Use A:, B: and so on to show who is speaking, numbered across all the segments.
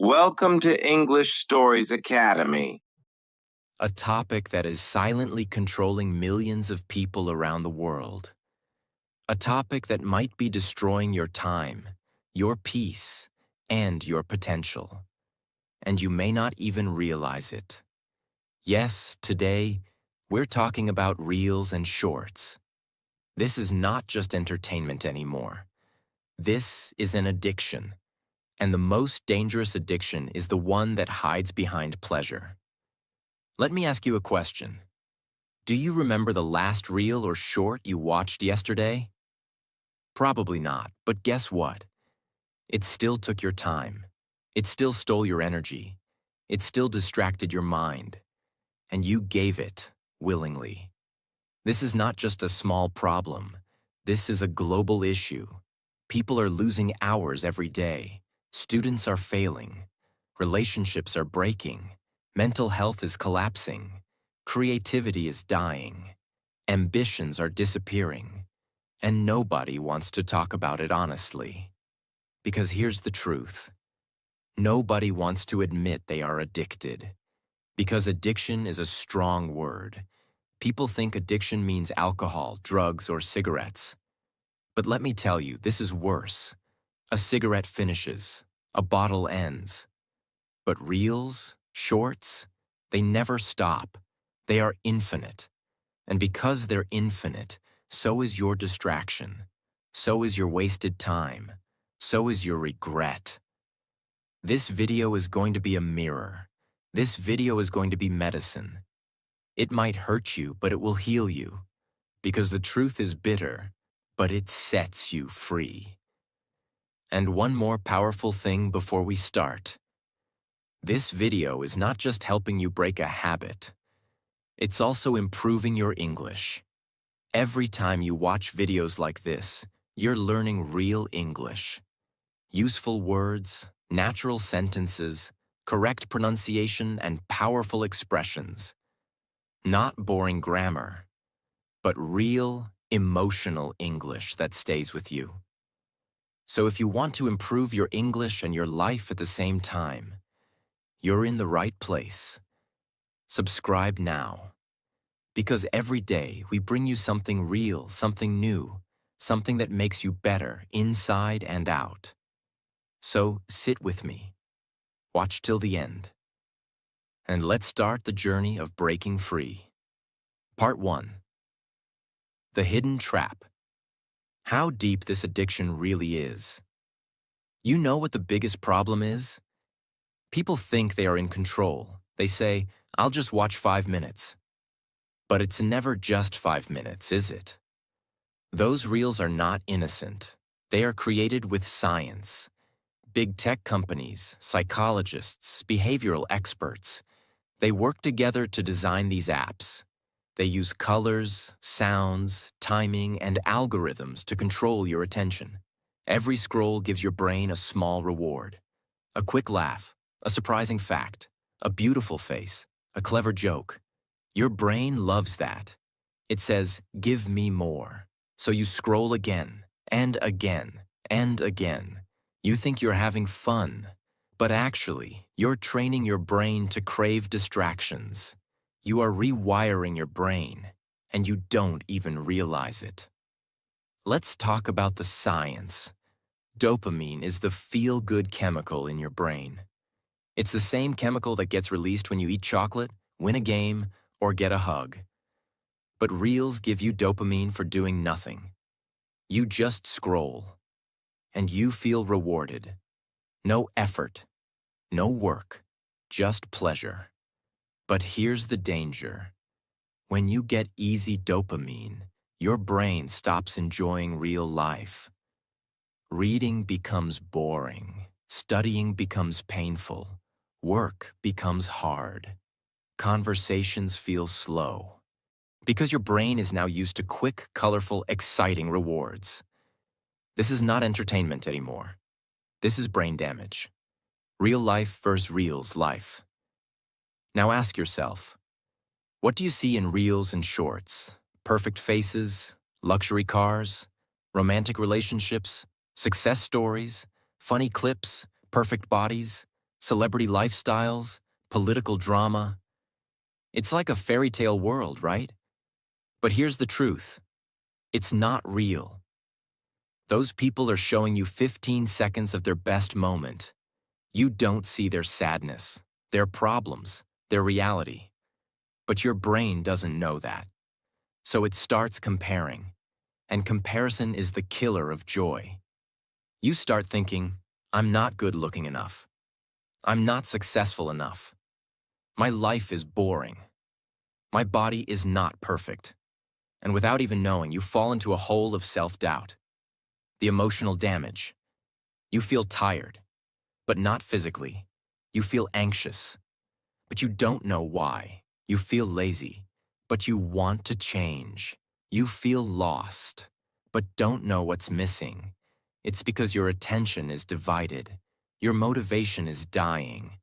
A: Welcome to English Stories Academy.
B: A topic that is silently controlling millions of people around the world. A topic that might be destroying your time, your peace, and your potential. And you may not even realize it. Yes, today, we're talking about reels and shorts. This is not just entertainment anymore. This is an addiction. And the most dangerous addiction is the one that hides behind pleasure. Let me ask you a question. Do you remember the last reel or short you watched yesterday? Probably not, but guess what? It still took your time. It still stole your energy. It still distracted your mind. And you gave it willingly. This is not just a small problem. This is a global issue. People are losing hours every day. Students are failing. Relationships are breaking. Mental health is collapsing. Creativity is dying. Ambitions are disappearing. And nobody wants to talk about it honestly. Because here's the truth. Nobody wants to admit they are addicted. Because addiction is a strong word. People think addiction means alcohol, drugs, or cigarettes. But let me tell you, this is worse. A cigarette finishes. A bottle ends. But reels, shorts, they never stop. They are infinite. And because they're infinite, so is your distraction. So is your wasted time. So is your regret. This video is going to be a mirror. This video is going to be medicine. It might hurt you, but it will heal you. Because the truth is bitter, but it sets you free. And one more powerful thing before we start. This video is not just helping you break a habit. It's also improving your English. Every time you watch videos like this, you're learning real English. Useful words, natural sentences, correct pronunciation, and powerful expressions. Not boring grammar, but real, emotional English that stays with you. So if you want to improve your English and your life at the same time, you're in the right place. Subscribe now. Because every day we bring you something real, something new, something that makes you better inside and out. So sit with me. Watch till the end. And let's start the journey of breaking free. Part 1. The Hidden Trap. How deep this addiction really is. You know what the biggest problem is? People think they are in control. They say, I'll just watch 5 minutes. But it's never just 5 minutes, is it? Those reels are not innocent. They are created with science. Big tech companies, psychologists, behavioral experts, they work together to design these apps. They use colors, sounds, timing, and algorithms to control your attention. Every scroll gives your brain a small reward. A quick laugh, a surprising fact, a beautiful face, a clever joke. Your brain loves that. It says, give me more. So you scroll again, and again, and again. You think you're having fun, but actually, you're training your brain to crave distractions. You are rewiring your brain, and you don't even realize it. Let's talk about the science. Dopamine is the feel-good chemical in your brain. It's the same chemical that gets released when you eat chocolate, win a game, or get a hug. But reels give you dopamine for doing nothing. You just scroll, and you feel rewarded. No effort, no work, just pleasure. But here's the danger. When you get easy dopamine, your brain stops enjoying real life. Reading becomes boring. Studying becomes painful. Work becomes hard. Conversations feel slow. Because your brain is now used to quick, colorful, exciting rewards. This is not entertainment anymore. This is brain damage. Real life versus reels life. Now ask yourself, what do you see in reels and shorts? Perfect faces, luxury cars, romantic relationships, success stories, funny clips, perfect bodies, celebrity lifestyles, political drama. It's like a fairy tale world, right? But here's the truth. It's not real. Those people are showing you 15 seconds of their best moment. You don't see their sadness, their problems, their reality. But your brain doesn't know that. So it starts comparing. And comparison is the killer of joy. You start thinking, I'm not good looking enough. I'm not successful enough. My life is boring. My body is not perfect. And without even knowing, you fall into a hole of self-doubt. The emotional damage. You feel tired, but not physically. You feel anxious, but you don't know why. You feel lazy, but you want to change. You feel lost, but don't know what's missing. It's because your attention is divided, your motivation is dying,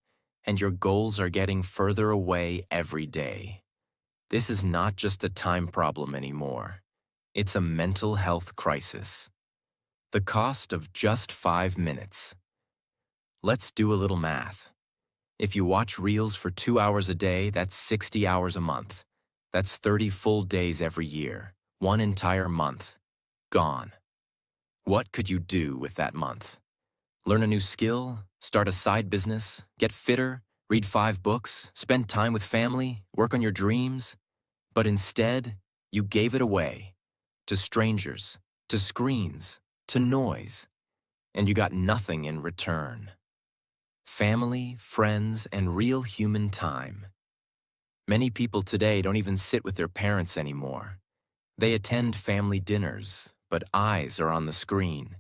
B: and your goals are getting further away every day. This is not just a time problem anymore. It's a mental health crisis. The cost of just 5 minutes. Let's do a little math. If you watch Reels for 2 hours a day, that's 60 hours a month. That's 30 full days every year. One entire month. Gone. What could you do with that month? Learn a new skill, start a side business, get fitter, read 5 books, spend time with family, work on your dreams. But instead, you gave it away. To strangers, to screens, to noise. And you got nothing in return. Family, friends, and real human time. Many people today don't even sit with their parents anymore. They attend family dinners, but eyes are on the screen.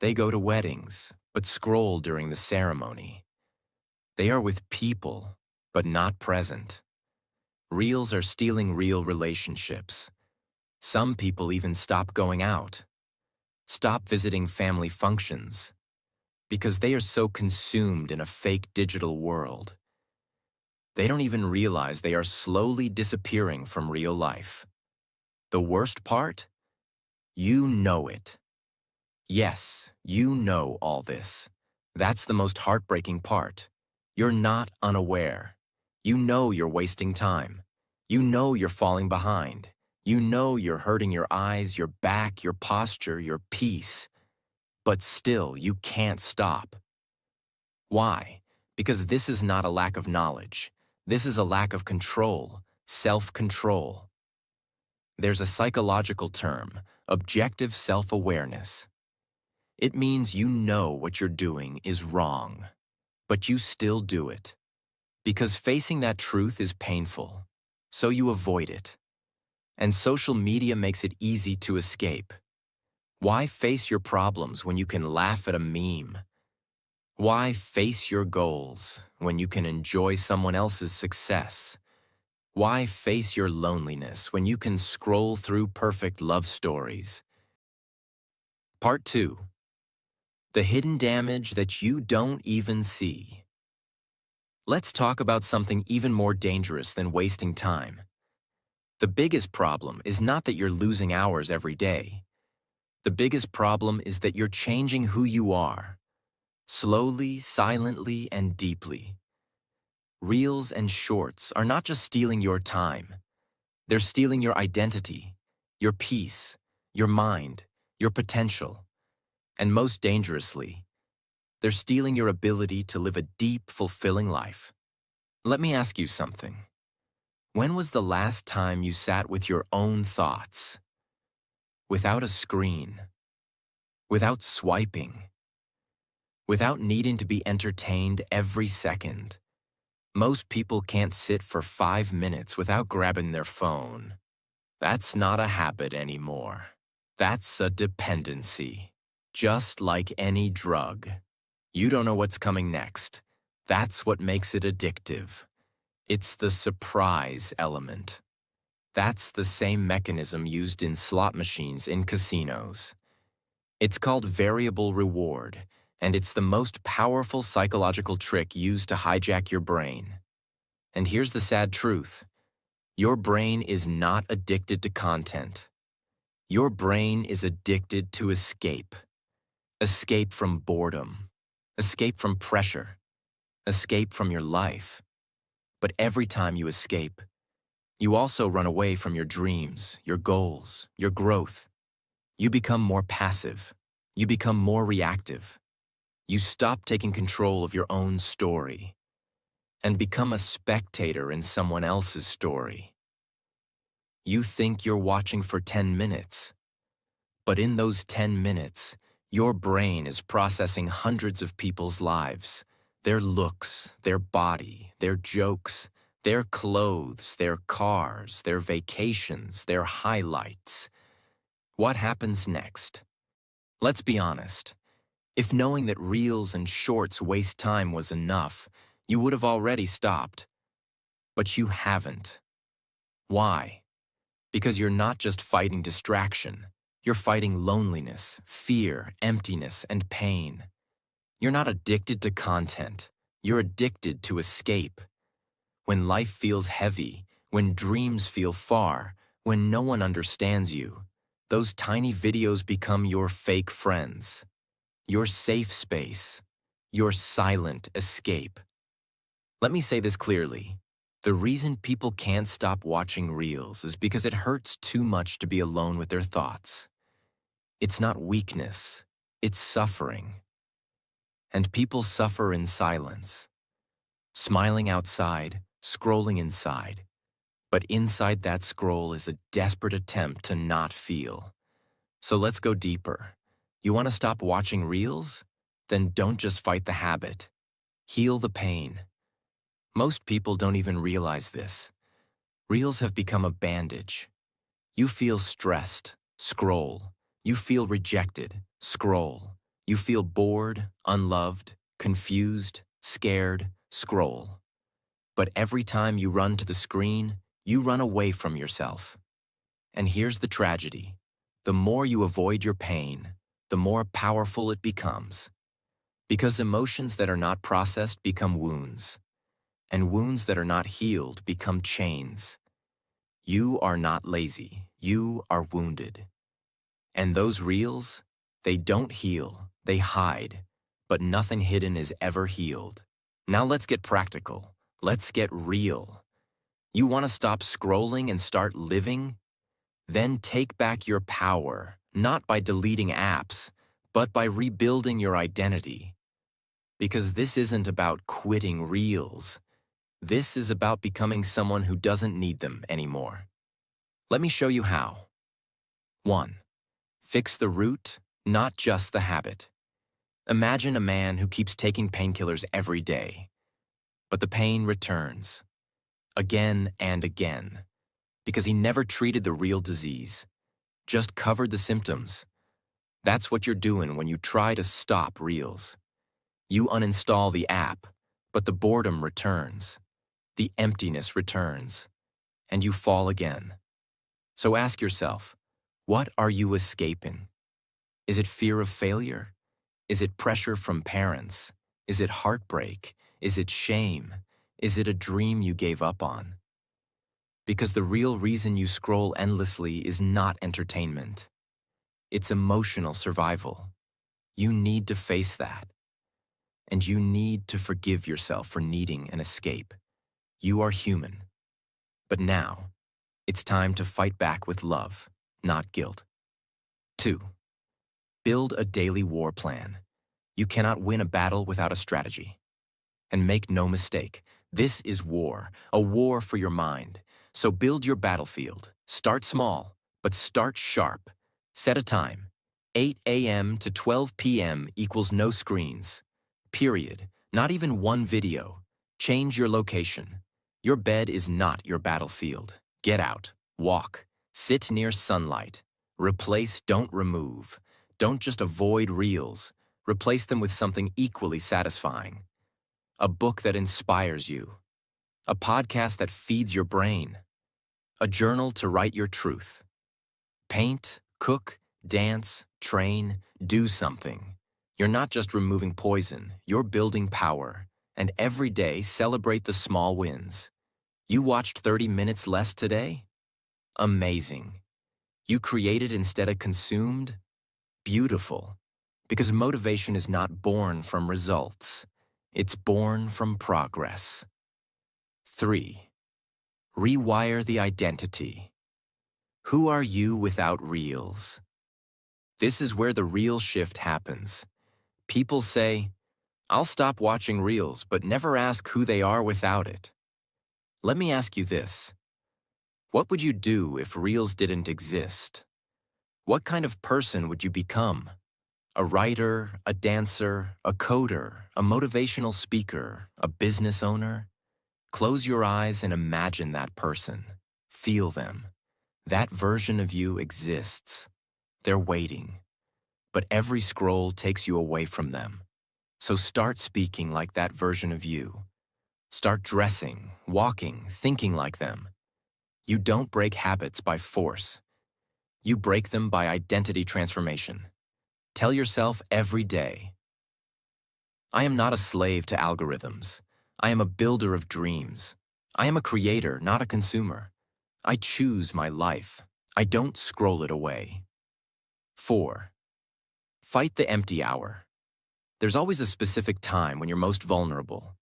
B: They go to weddings, but scroll during the ceremony. They are with people, but not present. Reels are stealing real relationships. Some people even stop going out, stop visiting family functions, because they are so consumed in a fake digital world. They don't even realize they are slowly disappearing from real life. The worst part? You know it. Yes, you know all this. That's the most heartbreaking part. You're not unaware. You know you're wasting time. You know you're falling behind. You know you're hurting your eyes, your back, your posture, your peace. But still, you can't stop. Why? Because this is not a lack of knowledge. This is a lack of control, self-control. There's a psychological term, objective self-awareness. It means you know what you're doing is wrong, but you still do it. Because facing that truth is painful, so you avoid it. And social media makes it easy to escape. Why face your problems when you can laugh at a meme? Why face your goals when you can enjoy someone else's success? Why face your loneliness when you can scroll through perfect love stories? Part 2. The hidden damage that you don't even see. Let's talk about something even more dangerous than wasting time. The biggest problem is not that you're losing hours every day. The biggest problem is that you're changing who you are. Slowly, silently, and deeply. Reels and shorts are not just stealing your time. They're stealing your identity, your peace, your mind, your potential. And most dangerously, they're stealing your ability to live a deep, fulfilling life. Let me ask you something. When was the last time you sat with your own thoughts? Without a screen, without swiping, without needing to be entertained every second. Most people can't sit for 5 minutes without grabbing their phone. That's not a habit anymore. That's a dependency. Just like any drug. You don't know what's coming next. That's what makes it addictive. It's the surprise element. That's the same mechanism used in slot machines in casinos. It's called variable reward, and it's the most powerful psychological trick used to hijack your brain. And here's the sad truth. Your brain is not addicted to content. Your brain is addicted to escape. Escape from boredom. Escape from pressure. escape from your life. But every time you escape, you also run away from your dreams, your goals, your growth. You become more passive. You become more reactive. You stop taking control of your own story and become a spectator in someone else's story. You think you're watching for 10 minutes, but in those 10 minutes, your brain is processing hundreds of people's lives, their looks, their body, their jokes, their clothes, their cars, their vacations, their highlights. What happens next? Let's be honest. If knowing that reels and shorts waste time was enough, you would have already stopped. But you haven't. Why? Because you're not just fighting distraction. You're fighting loneliness, fear, emptiness, and pain. You're not addicted to content. You're addicted to escape. When life feels heavy, when dreams feel far, when no one understands you, those tiny videos become your fake friends, your safe space, your silent escape. Let me say this clearly. The reason people can't stop watching reels is because it hurts too much to be alone with their thoughts. It's not weakness, it's suffering. And people suffer in silence, smiling outside, scrolling inside. But inside that scroll is a desperate attempt to not feel. So let's go deeper. You want to stop watching reels? Then don't just fight the habit. Heal the pain. Most people don't even realize this. Reels have become a bandage. You feel stressed, scroll. You feel rejected, scroll. You feel bored, unloved, confused, scared, scroll. But every time you run to the screen, you run away from yourself. And here's the tragedy. The more you avoid your pain, the more powerful it becomes. Because emotions that are not processed become wounds, and wounds that are not healed become chains. You are not lazy, you are wounded. And those reels, they don't heal, they hide, but nothing hidden is ever healed. Now let's get practical. Let's get real. You want to stop scrolling and start living? Then take back your power, not by deleting apps, but by rebuilding your identity. Because this isn't about quitting reels. This is about becoming someone who doesn't need them anymore. Let me show you how. 1. Fix the root, not just the habit. Imagine a man who keeps taking painkillers every day, but the pain returns, again and again, because he never treated the real disease, just covered the symptoms. That's what you're doing when you try to stop reels. You uninstall the app, but the boredom returns, the emptiness returns, and you fall again. So ask yourself, what are you escaping? Is it fear of failure? Is it pressure from parents? Is it heartbreak? Is it shame? Is it a dream you gave up on? Because the real reason you scroll endlessly is not entertainment. It's emotional survival. You need to face that. And you need to forgive yourself for needing an escape. You are human. But now, it's time to fight back with love, not guilt. 2. Build a daily war plan. You cannot win a battle without a strategy. And make no mistake, this is war, a war for your mind. So build your battlefield. Start small, but start sharp. Set a time. 8 a.m. to 12 p.m. equals no screens. Period. Not even one video. Change your location. Your bed is not your battlefield. Get out. Walk. Sit near sunlight. Replace, don't remove. Don't just avoid reels. Replace them with something equally satisfying. A book that inspires you. A podcast that feeds your brain. A journal to write your truth. Paint, cook, dance, train, do something. You're not just removing poison, you're building power. And every day, celebrate the small wins. You watched 30 minutes less today? Amazing. You created instead of consumed? Beautiful. Because motivation is not born from results. It's born from progress. 3. Rewire the identity. Who are you without Reels? This is where the real shift happens. People say, I'll stop watching Reels, but never ask who they are without it. Let me ask you this. What would you do if Reels didn't exist? What kind of person would you become? A writer, a dancer, a coder, a motivational speaker, a business owner? Close your eyes and imagine that person. Feel them. That version of you exists. They're waiting. But every scroll takes you away from them. So start speaking like that version of you. Start dressing, walking, thinking like them. You don't break habits by force. You break them by identity transformation. Tell yourself every day, I am not a slave to algorithms. I am a builder of dreams. I am a creator, not a consumer. I choose my life. I don't scroll it away. 4. Fight the empty hour. There's always a specific time when you're most vulnerable.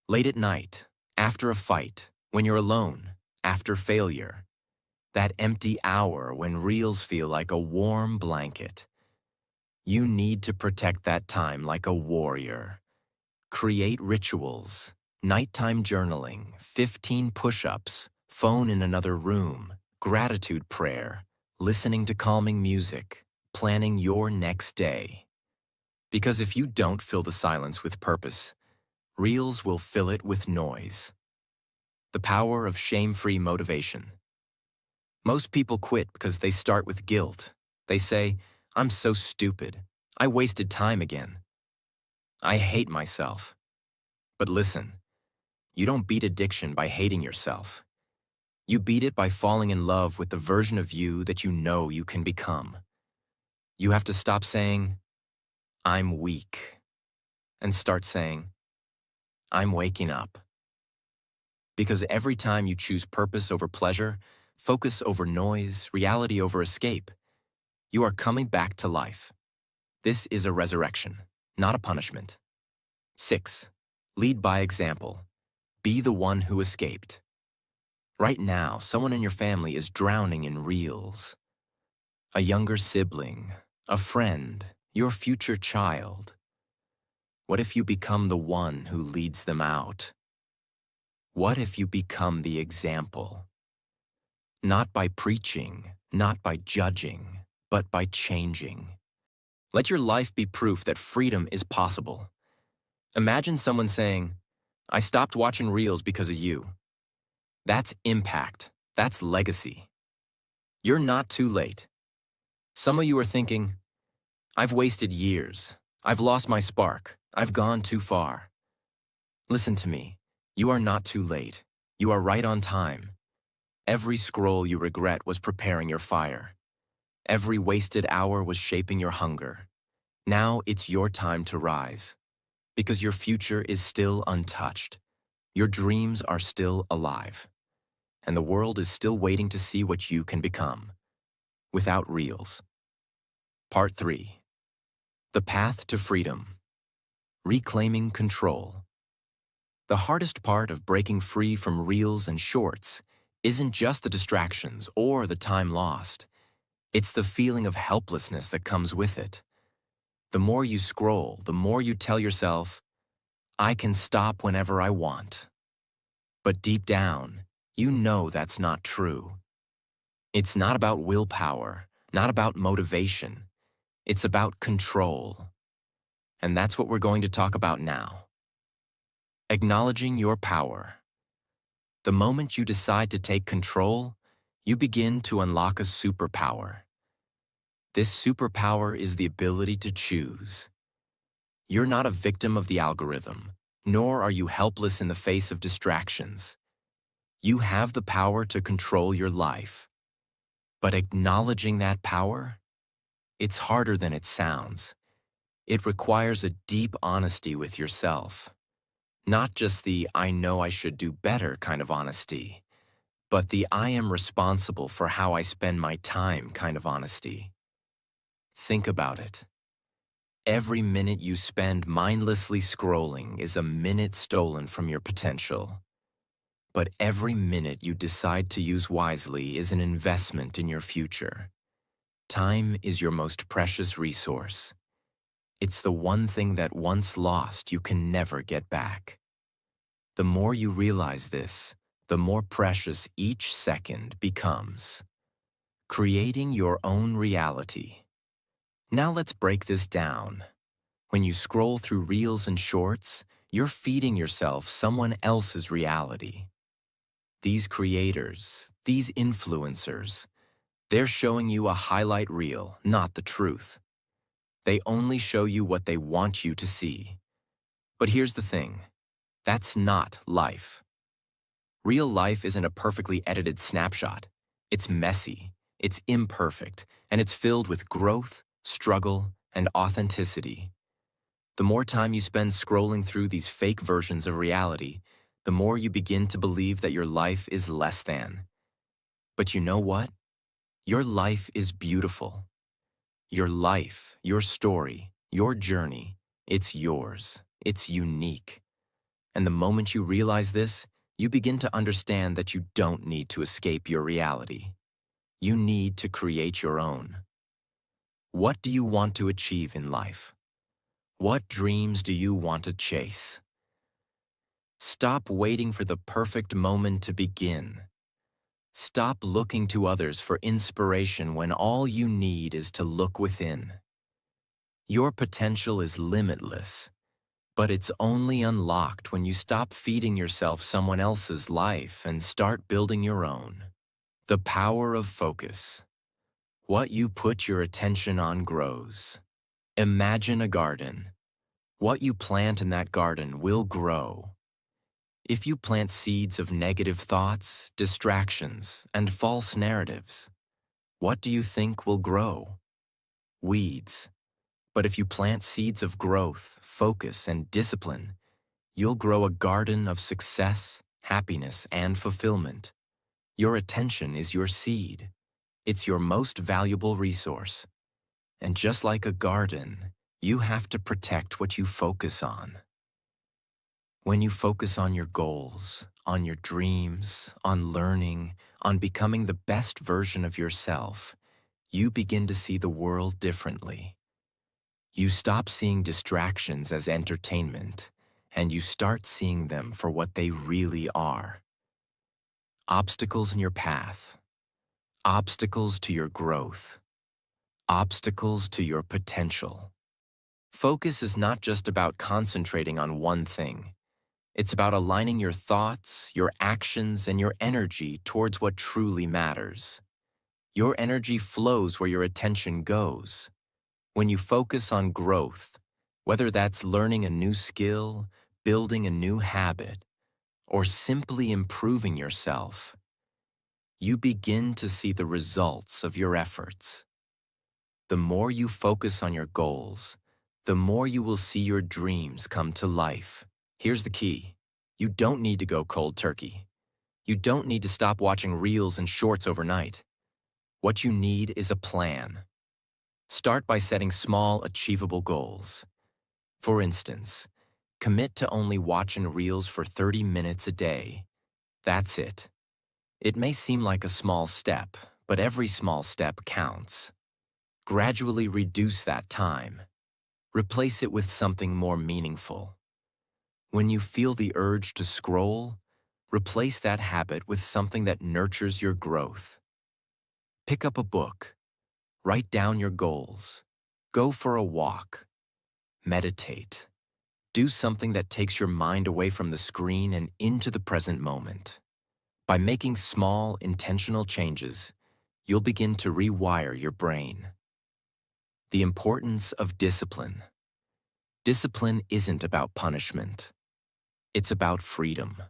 B: Late at night, after a fight, when you're alone, after failure. That empty hour when Reels feel like a warm blanket. You need to protect that time like a warrior. Create rituals, nighttime journaling, 15 push-ups, phone in another room, gratitude prayer, listening to calming music, planning your next day. Because if you don't fill the silence with purpose, Reels will fill it with noise. The power of shame-free motivation. Most people quit because they start with guilt. They say, I'm so stupid. I wasted time again. I hate myself. But listen, you don't beat addiction by hating yourself. You beat it by falling in love with the version of you that you know you can become. You have to stop saying, I'm weak, and start saying, I'm waking up. Because every time you choose purpose over pleasure, focus over noise, reality over escape, you are coming back to life. This is a resurrection, not a punishment. 6. Lead by example. Be the one who escaped. Right now, someone in your family is drowning in Reels. A younger sibling, a friend, your future child. What if you become the one who leads them out? What if you become the example? Not by preaching, not by judging, but by changing. Let your life be proof that freedom is possible. Imagine someone saying, I stopped watching Reels because of you. That's impact. That's legacy. You're not too late. Some of you are thinking, I've wasted years. I've lost my spark. I've gone too far. Listen to me. You are not too late. You are right on time. Every scroll you regret was preparing your fire. Every wasted hour was shaping your hunger. Now it's your time to rise. Because your future is still untouched. Your dreams are still alive. And the world is still waiting to see what you can become. Without Reels. Part 3. The path to freedom. Reclaiming control. The hardest part of breaking free from Reels and shorts isn't just the distractions or the time lost. It's the feeling of helplessness that comes with it. The more you scroll, the more you tell yourself, I can stop whenever I want. But deep down, you know that's not true. It's not about willpower, not about motivation. It's about control. And that's what we're going to talk about now. Acknowledging your power. The moment you decide to take control, you begin to unlock a superpower. This superpower is the ability to choose. You're not a victim of the algorithm, nor are you helpless in the face of distractions. You have the power to control your life. But acknowledging that power, it's harder than it sounds. It requires a deep honesty with yourself. Not just the I know I should do better kind of honesty, but the I am responsible for how I spend my time kind of honesty. Think about it. Every minute you spend mindlessly scrolling is a minute stolen from your potential. But every minute you decide to use wisely is an investment in your future. Time is your most precious resource. It's the one thing that once lost you can never get back. The more you realize this, the more precious each second becomes. Creating your own reality. Now let's break this down. When you scroll through reels and shorts, you're feeding yourself someone else's reality. These creators, these influencers, they're showing you a highlight reel, not the truth. They only show you what they want you to see. But here's the thing, that's not life. Real life isn't a perfectly edited snapshot. It's messy, it's imperfect, and it's filled with growth, struggle, and authenticity. The more time you spend scrolling through these fake versions of reality, the more you begin to believe that your life is less than. But you know what? Your life is beautiful. Your life, your story, your journey, it's yours. It's unique. And the moment you realize this, you begin to understand that you don't need to escape your reality. You need to create your own. What do you want to achieve in life? What dreams do you want to chase? Stop waiting for the perfect moment to begin. Stop looking to others for inspiration when all you need is to look within. Your potential is limitless, but it's only unlocked when you stop feeding yourself someone else's life and start building your own. The power of focus. What you put your attention on grows. Imagine a garden. What you plant in that garden will grow. If you plant seeds of negative thoughts, distractions, and false narratives, what do you think will grow? Weeds. But if you plant seeds of growth, focus, and discipline, you'll grow a garden of success, happiness, and fulfillment. Your attention is your seed. It's your most valuable resource. And just like a garden, you have to protect what you focus on. When you focus on your goals, on your dreams, on learning, on becoming the best version of yourself, you begin to see the world differently. You stop seeing distractions as entertainment, and you start seeing them for what they really are. Obstacles in your path. Obstacles to your growth. Obstacles to your potential. Focus is not just about concentrating on one thing. It's about aligning your thoughts, your actions, and your energy towards what truly matters. Your energy flows where your attention goes. When you focus on growth, whether that's learning a new skill, building a new habit, or simply improving yourself, you begin to see the results of your efforts. The more you focus on your goals, the more you will see your dreams come to life. Here's the key. You don't need to go cold turkey. You don't need to stop watching reels and shorts overnight. What you need is a plan. Start by setting small, achievable goals. For instance, commit to only watching reels for 30 minutes a day. That's it. It may seem like a small step, but every small step counts. Gradually reduce that time. Replace it with something more meaningful. When you feel the urge to scroll, replace that habit with something that nurtures your growth. Pick up a book. Write down your goals. Go for a walk. Meditate. Do something that takes your mind away from the screen and into the present moment. By making small, intentional changes, you'll begin to rewire your brain. The importance of discipline. Discipline isn't about punishment. It's about freedom.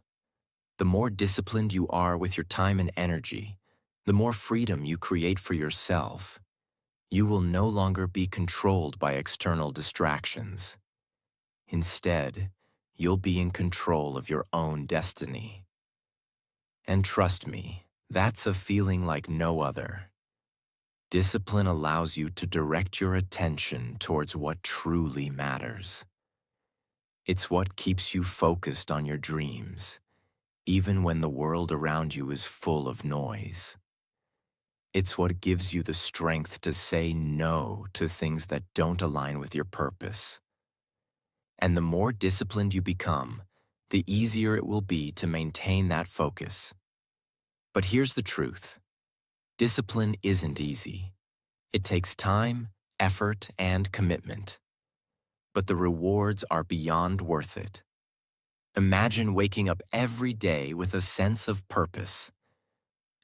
B: The more disciplined you are with your time and energy, the more freedom you create for yourself. You will no longer be controlled by external distractions. Instead, you'll be in control of your own destiny. And trust me, that's a feeling like no other. Discipline allows you to direct your attention towards what truly matters. It's what keeps you focused on your dreams, even when the world around you is full of noise. It's what gives you the strength to say no to things that don't align with your purpose. And the more disciplined you become, the easier it will be to maintain that focus. But here's the truth. Discipline isn't easy. It takes time, effort, and commitment. But the rewards are beyond worth it. Imagine waking up every day with a sense of purpose.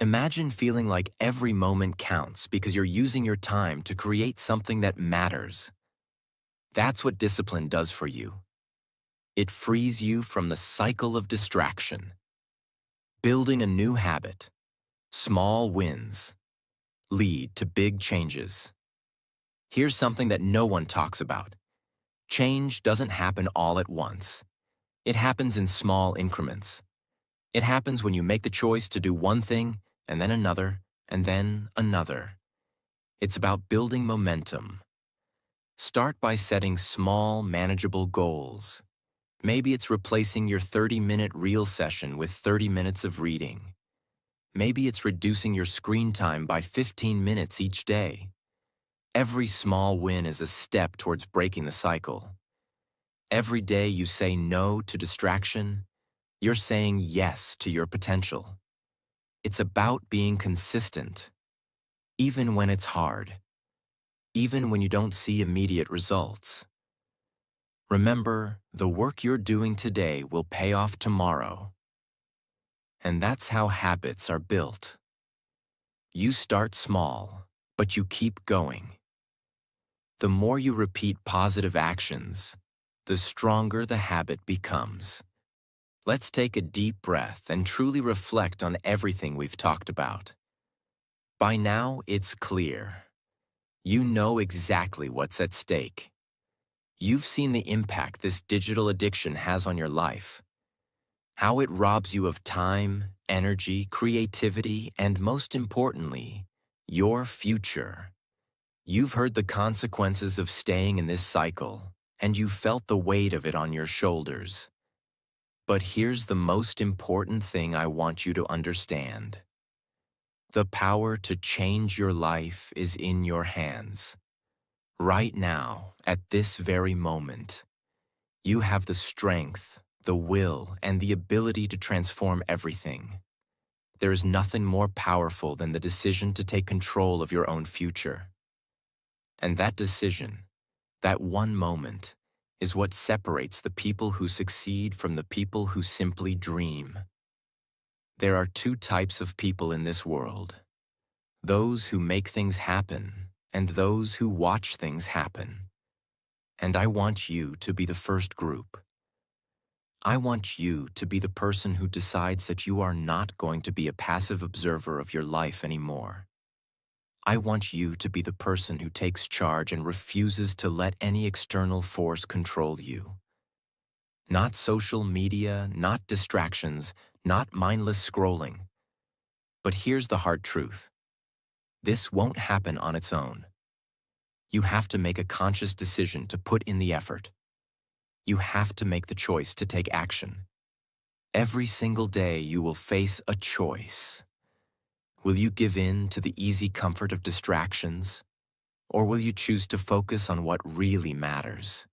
B: Imagine feeling like every moment counts because you're using your time to create something that matters. That's what discipline does for you. It frees you from the cycle of distraction. Building a new habit, small wins, lead to big changes. Here's something that no one talks about. Change doesn't happen all at once. It happens in small increments. It happens when you make the choice to do one thing, and then another, and then another. It's about building momentum. Start by setting small, manageable goals. Maybe it's replacing your 30-minute reel session with 30 minutes of reading. Maybe it's reducing your screen time by 15 minutes each day. Every small win is a step towards breaking the cycle. Every day you say no to distraction, you're saying yes to your potential. It's about being consistent, even when it's hard, even when you don't see immediate results. Remember, the work you're doing today will pay off tomorrow. And that's how habits are built. You start small, but you keep going. The more you repeat positive actions, the stronger the habit becomes. Let's take a deep breath and truly reflect on everything we've talked about. By now, it's clear. You know exactly what's at stake. You've seen the impact this digital addiction has on your life. How it robs you of time, energy, creativity, and most importantly, your future. You've heard the consequences of staying in this cycle, and you felt the weight of it on your shoulders. But here's the most important thing I want you to understand. The power to change your life is in your hands. Right now, at this very moment, you have the strength, the will, and the ability to transform everything. There is nothing more powerful than the decision to take control of your own future. And that decision, that one moment, is what separates the people who succeed from the people who simply dream. There are two types of people in this world: those who make things happen and those who watch things happen. And I want you to be the first group. I want you to be the person who decides that you are not going to be a passive observer of your life anymore. I want you to be the person who takes charge and refuses to let any external force control you. Not social media, not distractions, not mindless scrolling. But here's the hard truth. This won't happen on its own. You have to make a conscious decision to put in the effort. You have to make the choice to take action. Every single day you will face a choice. Will you give in to the easy comfort of distractions? Or will you choose to focus on what really matters?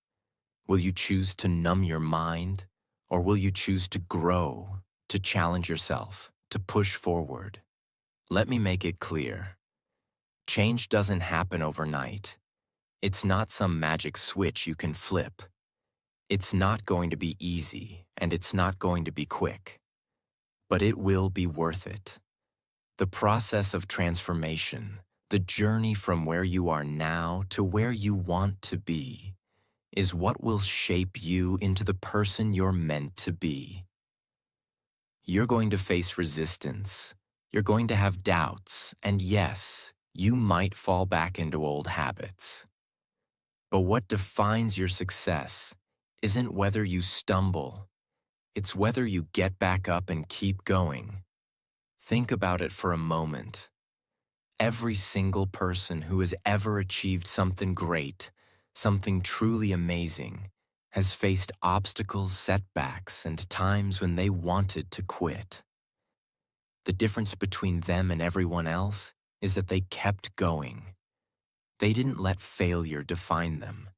B: Will you choose to numb your mind? Or will you choose to grow, to challenge yourself, to push forward? Let me make it clear. Change doesn't happen overnight. It's not some magic switch you can flip. It's not going to be easy, and it's not going to be quick. But it will be worth it. The process of transformation, the journey from where you are now to where you want to be, is what will shape you into the person you're meant to be. You're going to face resistance. You're going to have doubts, and yes, you might fall back into old habits. But what defines your success isn't whether you stumble. It's whether you get back up and keep going. Think about it for a moment. Every single person who has ever achieved something great, something truly amazing, has faced obstacles, setbacks, and times when they wanted to quit. The difference between them and everyone else is that they kept going. They didn't let failure define them.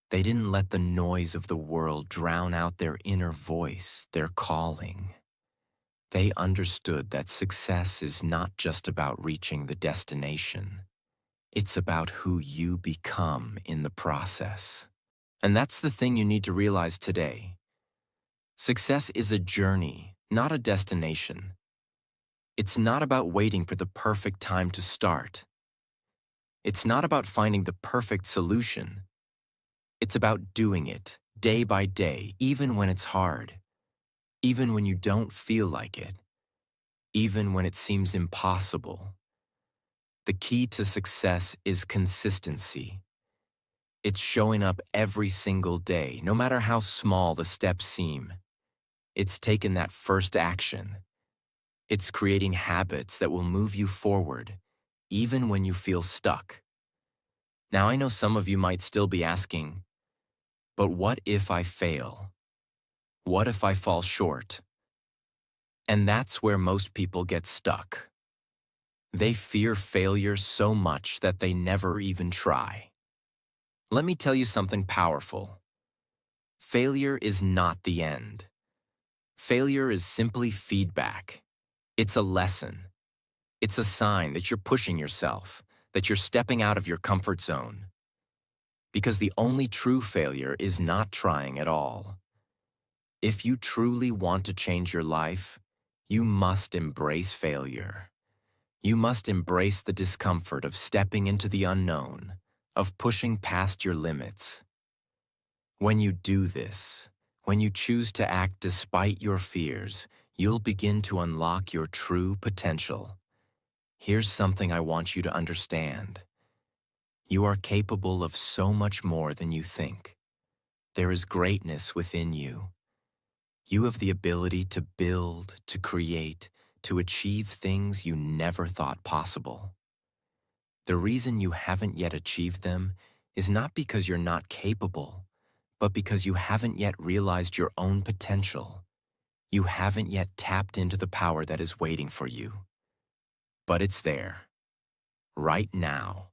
B: They didn't let the noise of the world drown out their inner voice, their calling. They understood that success is not just about reaching the destination. It's about who you become in the process. And that's the thing you need to realize today. Success is a journey, not a destination. It's not about waiting for the perfect time to start. It's not about finding the perfect solution. It's about doing it day by day, even when it's hard, even when you don't feel like it, even when it seems impossible. The key to success is consistency. It's showing up every single day, no matter how small the steps seem. It's taking that first action. It's creating habits that will move you forward, even when you feel stuck. Now, I know some of you might still be asking, but what if I fail? What if I fall short? And that's where most people get stuck. They fear failure so much that they never even try. Let me tell you something powerful. Failure is not the end. Failure is simply feedback. It's a lesson. It's a sign that you're pushing yourself, that you're stepping out of your comfort zone. Because the only true failure is not trying at all. If you truly want to change your life, you must embrace failure. You must embrace the discomfort of stepping into the unknown, of pushing past your limits. When you do this, when you choose to act despite your fears, you'll begin to unlock your true potential. Here's something I want you to understand. You are capable of so much more than you think. There is greatness within you. You have the ability to build, to create, to achieve things you never thought possible. The reason you haven't yet achieved them is not because you're not capable, but because you haven't yet realized your own potential. You haven't yet tapped into the power that is waiting for you. But it's there, right now.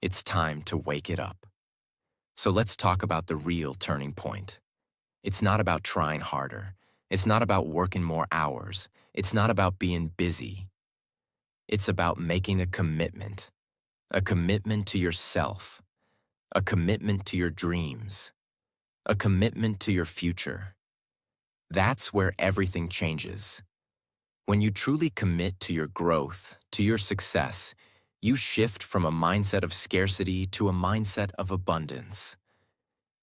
B: It's time to wake it up. So let's talk about the real turning point. It's not about trying harder. It's not about working more hours. It's not about being busy. It's about making a commitment to yourself, a commitment to your dreams, a commitment to your future. That's where everything changes. When you truly commit to your growth, to your success, you shift from a mindset of scarcity to a mindset of abundance.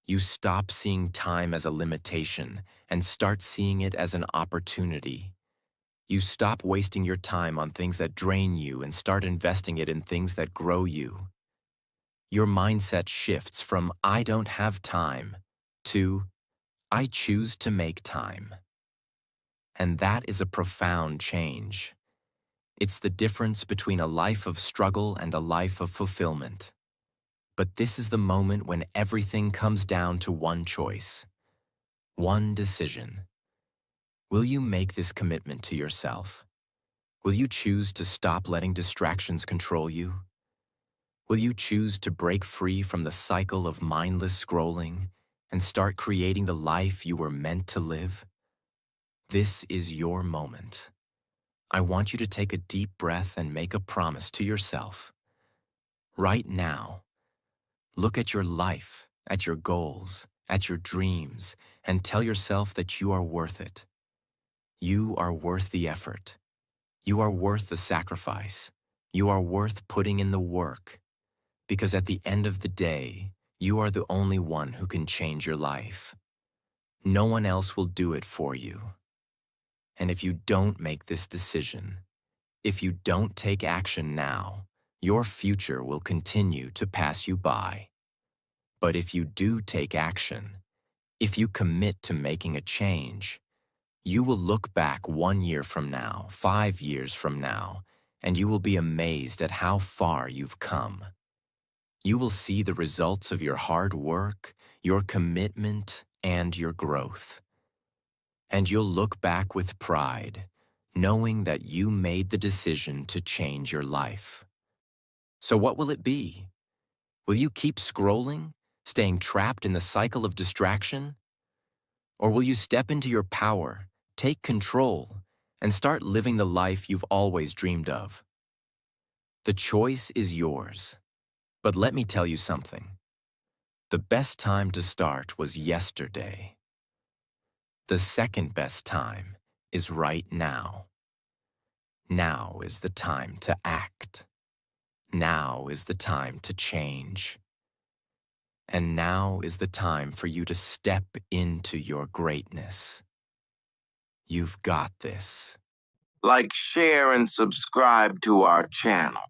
B: You stop seeing time as a limitation and start seeing it as an opportunity. You stop wasting your time on things that drain you and start investing it in things that grow you. Your mindset shifts from "I don't have time" to "I choose to make time." And that is a profound change. It's the difference between a life of struggle and a life of fulfillment. But this is the moment when everything comes down to one choice, one decision. Will you make this commitment to yourself? Will you choose to stop letting distractions control you? Will you choose to break free from the cycle of mindless scrolling and start creating the life you were meant to live? This is your moment. I want you to take a deep breath and make a promise to yourself. Right now, look at your life, at your goals, at your dreams, and tell yourself that you are worth it. You are worth the effort. You are worth the sacrifice. You are worth putting in the work. Because at the end of the day, you are the only one who can change your life. No one else will do it for you. And if you don't make this decision, if you don't take action now, your future will continue to pass you by. But if you do take action, if you commit to making a change, you will look back 1 year from now, 5 years from now, and you will be amazed at how far you've come. You will see the results of your hard work, your commitment, and your growth. And you'll look back with pride, knowing that you made the decision to change your life. So what will it be? Will you keep scrolling, staying trapped in the cycle of distraction? Or will you step into your power, take control, and start living the life you've always dreamed of? The choice is yours. But let me tell you something. The best time to start was yesterday. The second best time is right now. Now is the time to act. Now is the time to change. And now is the time for you to step into your greatness. You've got this.
A: Like, share, and subscribe to our channel.